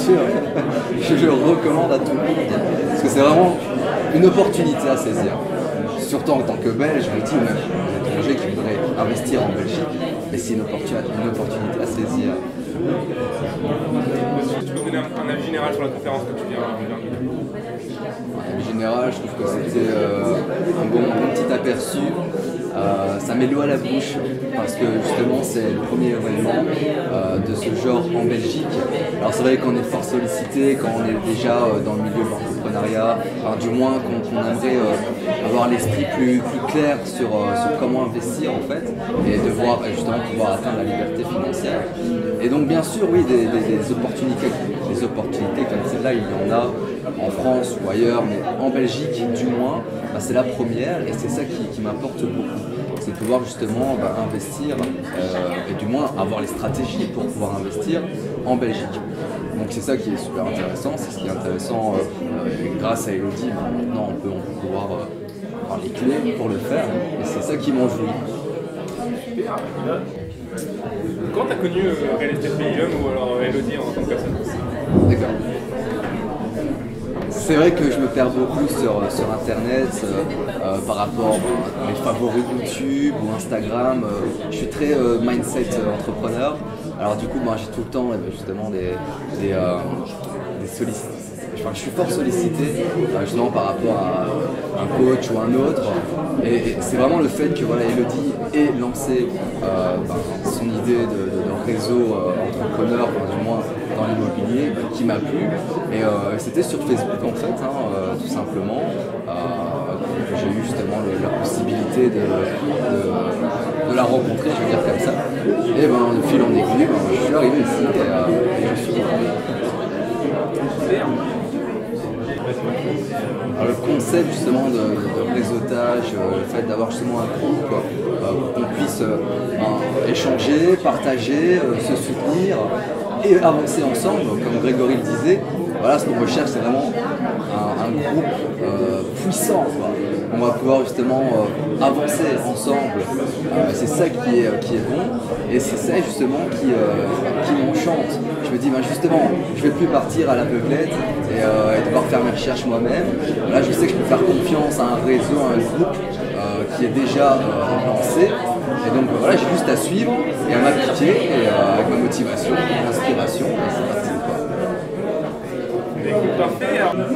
sûr, je le recommande à tout le monde, parce que c'est vraiment une opportunité à saisir. Surtout en tant que Belge, je me dis même un étranger qui voudrait investir en Belgique, mais c'est une opportunité à saisir. Tu peux donner un avis général sur la conférence que tu viens de donner? En général, je trouve que c'était un bon petit aperçu. Ça met l'eau à la bouche parce que justement c'est le premier événement de ce genre en Belgique. Alors c'est vrai qu'on est fort sollicité quand on est déjà dans le milieu de l'entrepreneuriat, enfin, du moins qu'on aimerait avoir l'esprit plus clair sur comment investir en fait et devoir justement pouvoir atteindre la liberté financière. Et donc bien sûr oui des opportunités comme celle-là il y en a en France ou ailleurs, mais en Belgique du moins, c'est la première et c'est ça qui m'importe beaucoup. C'est de pouvoir justement investir et du moins avoir les stratégies pour pouvoir investir en Belgique. Donc c'est ça qui est super intéressant, c'est ce qui est intéressant grâce à Elodie, maintenant on peut pouvoir avoir les clés pour le faire et c'est ça qui m'en joue. Comment tu as connu Real Estate Belgium ou alors Elodie en tant que personne? D'accord. C'est vrai que je me perds beaucoup sur internet par rapport à mes favoris YouTube ou Instagram. Je suis très mindset entrepreneur. Alors du coup, j'ai tout le temps justement des sollicitations. Enfin, je suis fort sollicité justement par rapport à un coach ou un autre. Et c'est vraiment le fait que Elodie ait lancé son idée de réseau entrepreneur, du moins dans l'immobilier, qui m'a plu. Et c'était sur Facebook en fait, tout simplement, que j'ai eu justement la possibilité de la rencontrer, je vais dire comme ça. Et de fil en aiguille, je suis arrivé ici et je suis le concept justement de réseautage, le fait d'avoir justement un groupe pour qu'on puisse échanger, partager, se soutenir et avancer ensemble, comme Grégory le disait. Voilà, ce qu'on recherche, c'est vraiment un groupe puissant, quoi. On va pouvoir justement avancer ensemble. C'est ça qui est bon et c'est ça justement qui m'enchante. Je me dis justement, je ne vais plus partir à l'aveuglette et devoir faire mes recherches moi-même. Là, je sais que je peux faire confiance à un réseau, à un groupe qui est déjà lancé. Et donc voilà, j'ai juste à suivre et à m'appliquer avec ma motivation, mon inspiration, et c'est parti. Parfait.